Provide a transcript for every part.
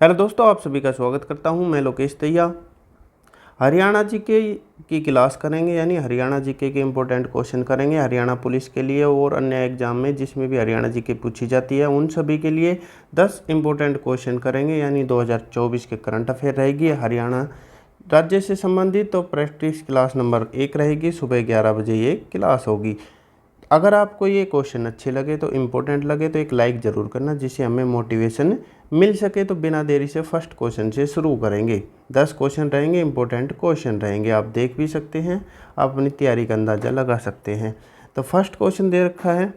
Hello दोस्तों, आप सभी का स्वागत करता हूं। मैं लोकेश तैया। हरियाणा जीके की क्लास करेंगे, यानी हरियाणा जीके के इम्पोर्टेंट क्वेश्चन करेंगे हरियाणा पुलिस के लिए और अन्य एग्जाम में जिसमें भी हरियाणा जीके पूछी जाती है उन सभी के लिए 10 इम्पोर्टेंट क्वेश्चन करेंगे। यानी 2024 के करंट अफेयर रहेगी हरियाणा राज्य से संबंधित। तो प्रैक्टिस क्लास नंबर 1 रहेगी, सुबह 11 बजे ये क्लास होगी। अगर आपको ये क्वेश्चन अच्छे लगे तो इम्पोर्टेंट लगे तो एक लाइक ज़रूर करना, जिससे हमें मोटिवेशन मिल सके। तो बिना देरी से फर्स्ट क्वेश्चन से शुरू करेंगे। 10 क्वेश्चन रहेंगे, इम्पोर्टेंट क्वेश्चन रहेंगे। आप देख भी सकते हैं, आप अपनी तैयारी का अंदाज़ा लगा सकते हैं। तो फर्स्ट क्वेश्चन दे रखा है,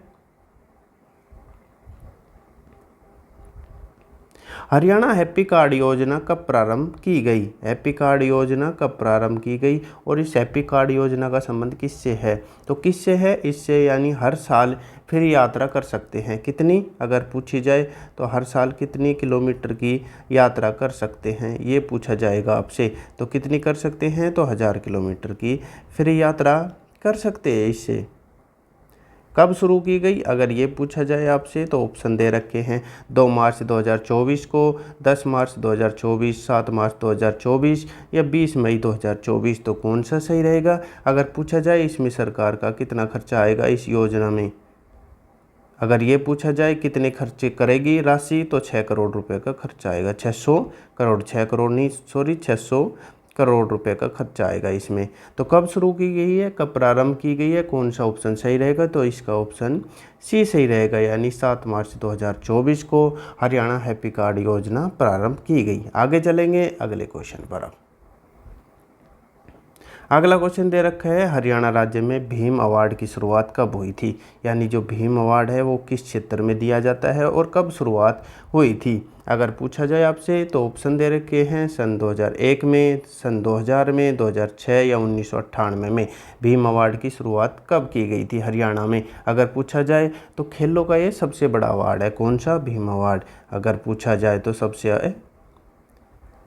हरियाणा हैप्पी कार्ड योजना कब प्रारंभ की गई। हैप्पी कार्ड योजना कब प्रारंभ की गई और इस हैप्पी कार्ड योजना का संबंध किससे है। तो किससे है, इससे, यानी हर साल फिर यात्रा कर सकते हैं। कितनी अगर पूछी जाए तो हर साल कितनी किलोमीटर की यात्रा कर सकते हैं, ये पूछा जाएगा आपसे। तो कितनी कर सकते हैं, तो 1000 किलोमीटर की फिर यात्रा कर सकते हैं। इससे कब शुरू की गई अगर ये पूछा जाए आपसे तो ऑप्शन दे रखे हैं 2 मार्च 2024 को, 10 मार्च 2024, 7 मार्च 2024 या 20 मई 2024। तो कौन सा सही रहेगा। अगर पूछा जाए इसमें सरकार का कितना खर्चा आएगा इस योजना में, अगर ये पूछा जाए कितने खर्चे करेगी राशि, तो 6 करोड़ रुपए का खर्चा आएगा। 600 करोड़, 6 करोड़ नहीं सॉरी 600 करोड़ रुपए का खर्चा आएगा इसमें। तो कब शुरू की गई है, कब प्रारंभ की गई है, कौन सा ऑप्शन सही रहेगा, तो इसका ऑप्शन सी सही रहेगा। यानी 7 मार्च 2024 को हरियाणा हैप्पी कार्ड योजना प्रारंभ की गई। आगे चलेंगे अगले क्वेश्चन पर। अब अगला क्वेश्चन दे रखा है, हरियाणा राज्य में भीम अवार्ड की शुरुआत कब हुई थी। यानी जो भीम अवार्ड है वो किस क्षेत्र में दिया जाता है और कब शुरुआत हुई थी। अगर पूछा जाए आपसे तो ऑप्शन दे रखे हैं सन 2001 में, सन 2000 में, 2006 या 1998 में। भीम अवार्ड की शुरुआत कब की गई थी हरियाणा में। अगर पूछा जाए तो खेलों का ये सबसे बड़ा अवार्ड है। कौन सा, भीम अवार्ड। अगर पूछा जाए तो सबसे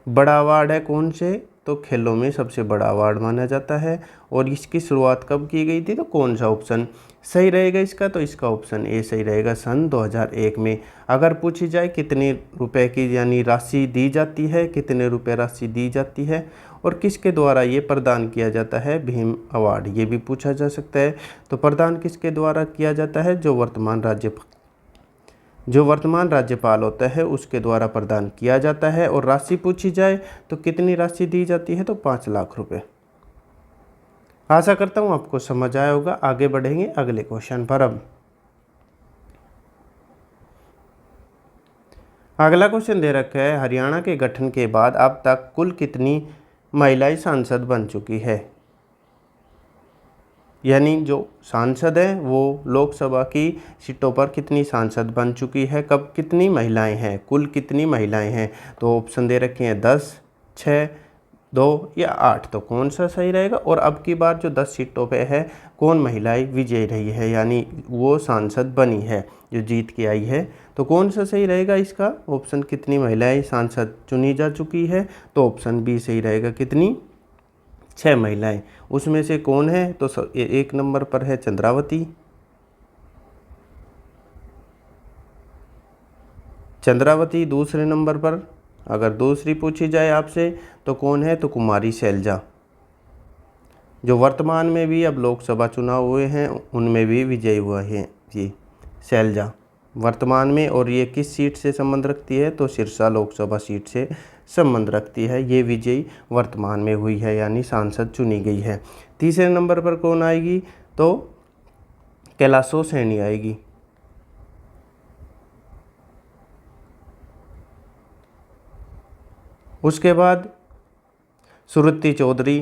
बड़ा अवार्ड है कौन से, तो खेलों में सबसे बड़ा अवार्ड माना जाता है। और इसकी शुरुआत कब की गई थी, तो कौन सा ऑप्शन सही रहेगा इसका, तो इसका ऑप्शन ए सही रहेगा, सन 2001 में। अगर पूछी जाए कितने रुपए की यानी राशि दी जाती है, कितने रुपए राशि दी जाती है और किसके द्वारा ये प्रदान किया जाता है भीम अवार्ड, ये भी पूछा जा सकता है। तो प्रदान किसके द्वारा किया जाता है, जो वर्तमान राज्यपाल होता है उसके द्वारा प्रदान किया जाता है। और राशि पूछी जाए तो कितनी राशि दी जाती है, तो 5 लाख रुपए। आशा करता हूँ आपको समझ आया होगा। आगे बढ़ेंगे अगले क्वेश्चन पर। अब अगला क्वेश्चन दे रखा है, हरियाणा के गठन के बाद अब तक कुल कितनी महिलाएं सांसद बन चुकी है। यानी जो सांसद है वो लोकसभा की सीटों पर कितनी सांसद बन चुकी है, कब कितनी महिलाएं हैं, कुल कितनी महिलाएं हैं। तो ऑप्शन दे रखे हैं 10, 6, 2 या 8। तो कौन सा सही रहेगा। और अब की बार जो 10 सीटों पे है कौन महिलाएं विजयी रही है, यानी वो सांसद बनी है जो जीत के आई है। तो कौन सा सही रहेगा इसका ऑप्शन, कितनी महिलाएं सांसद चुनी जा चुकी है। तो ऑप्शन बी सही रहेगा, कितनी, 6 महिलाएं। उसमें से कौन है, तो 1 नंबर पर है चंद्रावती। चंद्रावती दूसरे नंबर पर। अगर दूसरी पूछी जाए आपसे तो कौन है, तो कुमारी शैलजा, जो वर्तमान में भी अब लोकसभा चुनाव हुए हैं उनमें भी विजयी हुआ है जी शैलजा वर्तमान में। और ये किस सीट से संबंध रखती है, तो सिरसा लोकसभा सीट से संबंध रखती है। ये विजयी वर्तमान में हुई है, यानी सांसद चुनी गई है। तीसरे नंबर पर कौन आएगी, तो कैलाशो सैनी आएगी। उसके बाद सुरुति चौधरी,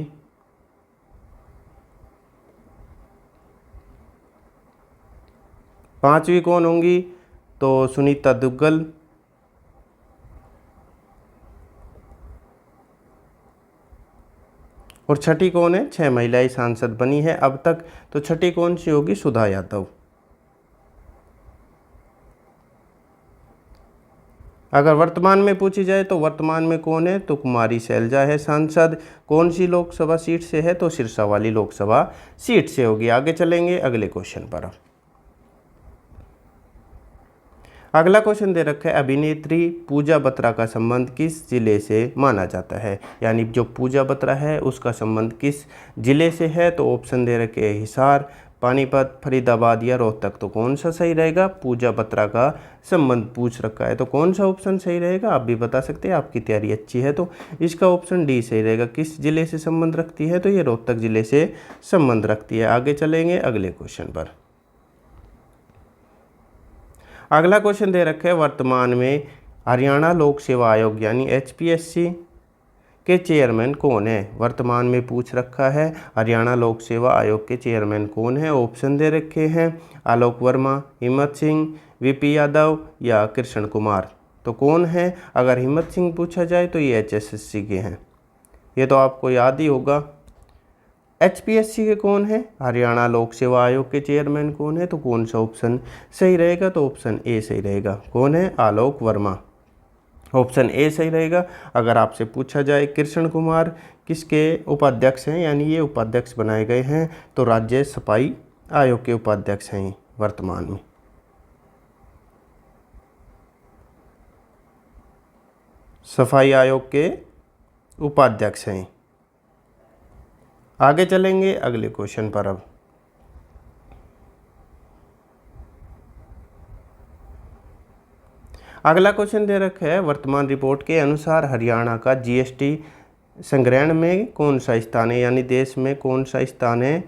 पांचवी कौन होंगी, तो सुनीता दुग्गल। और छठी कौन है, 6 महिलाएं सांसद बनी है अब तक। तो छठी कौन सी होगी, सुधा यादव। अगर वर्तमान में पूछी जाए तो वर्तमान में कौन है, तो कुमारी शैलजा है सांसद। कौन सी लोकसभा सीट से है, तो सिरसा वाली लोकसभा सीट से होगी। आगे चलेंगे अगले क्वेश्चन पर। अगला क्वेश्चन दे रखा है, अभिनेत्री पूजा बत्रा का संबंध किस जिले से माना जाता है, यानी जो पूजा बत्रा है उसका संबंध किस जिले से है। तो ऑप्शन दे रखे हैं हिसार, पानीपत, फरीदाबाद या रोहतक। तो कौन सा सही रहेगा, पूजा बत्रा का संबंध पूछ रखा है तो कौन सा ऑप्शन सही रहेगा, आप भी बता सकते हैं, आपकी तैयारी अच्छी है तो इसका ऑप्शन डी सही रहेगा। किस जिले से संबंध रखती है, तो ये रोहतक जिले से संबंध रखती है। आगे चलेंगे अगले क्वेश्चन पर। अगला क्वेश्चन दे रखे है, वर्तमान में हरियाणा लोक सेवा आयोग यानी HPSC के चेयरमैन कौन है। वर्तमान में पूछ रखा है हरियाणा लोक सेवा आयोग के चेयरमैन कौन है। ऑप्शन दे रखे हैं आलोक वर्मा, हिम्मत सिंह, VP यादव या कृष्ण कुमार। तो कौन है, अगर हिम्मत सिंह पूछा जाए तो ये HSSC के हैं, ये तो आपको याद ही होगा। HPSC के कौन है, हरियाणा लोक सेवा आयोग के चेयरमैन कौन है। तो कौन सा ऑप्शन सही रहेगा, तो ऑप्शन ए सही रहेगा। कौन है, आलोक वर्मा, ऑप्शन ए सही रहेगा। अगर आपसे पूछा जाए कृष्ण कुमार किसके उपाध्यक्ष हैं, यानी ये उपाध्यक्ष बनाए गए हैं, तो राज्य सफाई आयोग के उपाध्यक्ष हैं वर्तमान में। सफाई आयोग के उपाध्यक्ष हैं। आगे चलेंगे अगले क्वेश्चन पर। अब अगला क्वेश्चन दे रखा है, वर्तमान रिपोर्ट के अनुसार हरियाणा का GST संग्रहण में कौन सा स्थान है, यानी देश में कौन सा स्थान है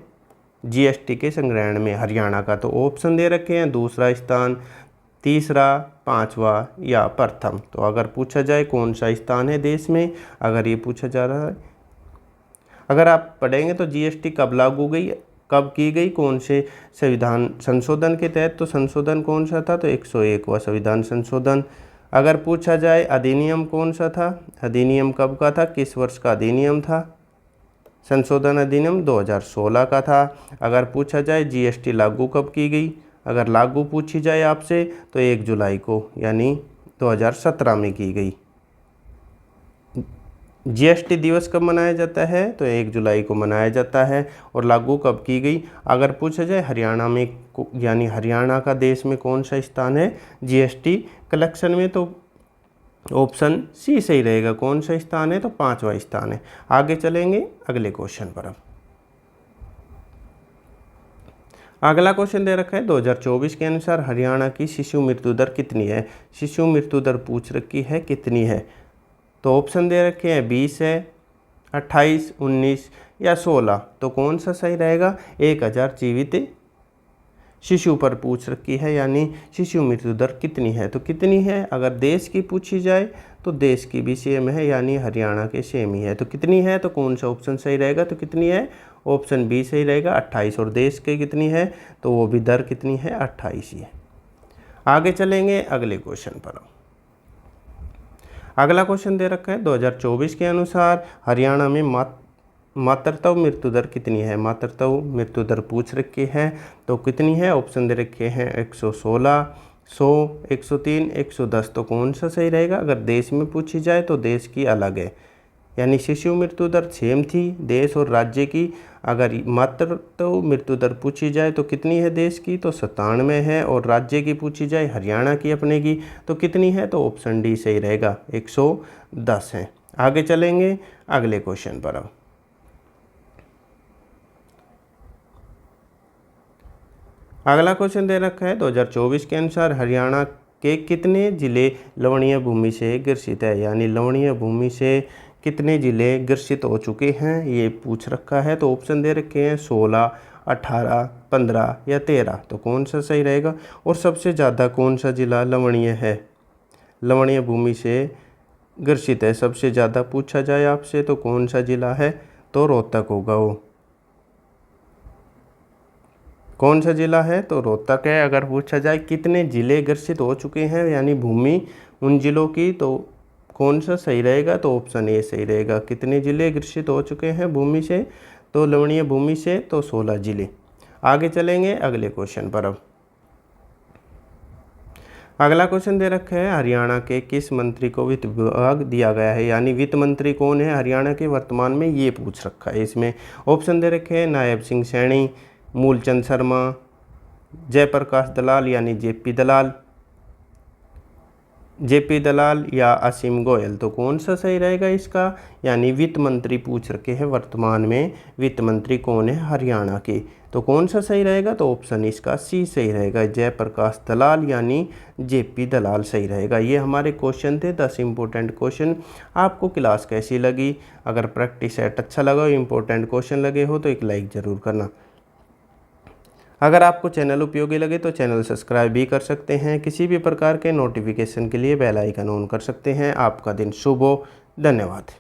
GST के संग्रहण में हरियाणा का। तो ऑप्शन दे रखे हैं दूसरा स्थान, तीसरा, पांचवा या प्रथम। तो अगर पूछा जाए कौन सा स्थान है देश में, अगर ये पूछा जा रहा है, अगर आप पढ़ेंगे तो GST कब लागू गई, कब की गई, कौन से संविधान संशोधन के तहत। तो संशोधन कौन सा था, तो 101वां संविधान संशोधन। अगर पूछा जाए अधिनियम कौन सा था, अधिनियम कब का था, किस वर्ष का अधिनियम था, संशोधन अधिनियम 2016 का था। अगर पूछा जाए GST लागू कब की गई, अगर लागू पूछी जाए आपसे तो 1 जुलाई को यानी 2017 में की गई। GST दिवस कब मनाया जाता है, तो 1 जुलाई को मनाया जाता है। और लागू कब की गई, अगर पूछा जाए हरियाणा में यानी हरियाणा का देश में कौन सा स्थान है GST कलेक्शन में, तो ऑप्शन सी सही रहेगा। कौन सा स्थान है, तो 5वां स्थान है। आगे चलेंगे अगले क्वेश्चन पर। अब अगला क्वेश्चन दे रखा है, 2024 के अनुसार हरियाणा की शिशु मृत्यु दर कितनी है। शिशु मृत्यु दर पूछ रखी है कितनी है, तो ऑप्शन दे रखे हैं 20 है, 28, 19 या 16। तो कौन सा सही रहेगा, 1000 जीवित शिशु पर पूछ रखी है, यानी शिशु मृत्यु दर कितनी है। तो कितनी है, अगर देश की पूछी जाए तो देश की भी सेम है, यानी हरियाणा के सेम ही है। तो कितनी है, तो कौन सा ऑप्शन सही रहेगा, तो कितनी है, ऑप्शन बी सही रहेगा 28। और देश के कितनी है, तो वो भी दर कितनी है, 28 ही है। आगे चलेंगे अगले क्वेश्चन पर। अगला क्वेश्चन दे रखा है, 2024 के अनुसार हरियाणा में मातृत्व मृत्यु दर कितनी है। मातृत्व मृत्यु दर पूछ रखी है, तो कितनी है, ऑप्शन दे रखे हैं 116, 100, 103, 110। तो कौन सा सही रहेगा, अगर देश में पूछी जाए तो देश की अलग है, यानी शिशु मृत्यु दर सेम थी देश और राज्य की। अगर मातृत्व मृत्यु दर पूछी जाए तो कितनी है देश की, तो 97 है। और राज्य की पूछी जाए हरियाणा की अपने की, तो कितनी है, तो ऑप्शन डी सही रहेगा 110 है। आगे चलेंगे अगले क्वेश्चन पर। अब अगला क्वेश्चन दे रखा है, 2024 के अनुसार हरियाणा के कितने जिले लवणीय भूमि से ग्रसित है, यानी लवणीय भूमि से कितने जिले ग्रसित हो चुके हैं, ये पूछ रखा है। तो ऑप्शन दे रखे हैं 16, 18, 15 या 13। तो कौन सा सही रहेगा, और सबसे ज़्यादा कौन सा जिला लवणीय है, लवणीय भूमि से ग्रसित है, सबसे ज़्यादा पूछा जाए आपसे तो कौन सा जिला है, तो रोहतक होगा। वो कौन सा जिला है, तो रोहतक है। अगर पूछा जाए कितने जिले ग्रसित हो चुके हैं, यानी भूमि उन जिलों की, तो कौन सा सही रहेगा, तो ऑप्शन ए सही रहेगा। कितने जिले ग्रसित हो चुके हैं भूमि से, तो लवणीय भूमि से, तो 16 जिले। आगे चलेंगे अगले क्वेश्चन पर। अब अगला क्वेश्चन दे रखा है, हरियाणा के किस मंत्री को वित्त विभाग दिया गया है, यानी वित्त मंत्री कौन है हरियाणा के वर्तमान में, ये पूछ रखा है। इसमें ऑप्शन दे रखे हैं नायब सिंह सैनी, मूलचंद शर्मा, जयप्रकाश दलाल यानी JP दलाल, जेपी दलाल या असीम गोयल। तो कौन सा सही रहेगा इसका, यानी वित्त मंत्री पूछ रखे हैं, वर्तमान में वित्त मंत्री कौन है हरियाणा के, तो कौन सा सही रहेगा, तो ऑप्शन इसका सी सही रहेगा, जयप्रकाश दलाल यानी जेपी दलाल सही रहेगा। ये हमारे क्वेश्चन थे 10 इंपॉर्टेंट क्वेश्चन। आपको क्लास कैसी लगी, अगर प्रैक्टिस सेट अच्छा लगा हो, इंपॉर्टेंट क्वेश्चन लगे हो तो एक लाइक ज़रूर करना। अगर आपको चैनल उपयोगी लगे तो चैनल सब्सक्राइब भी कर सकते हैं। किसी भी प्रकार के नोटिफिकेशन के लिए बेल आइकन ऑन कर सकते हैं। आपका दिन शुभ हो। धन्यवाद।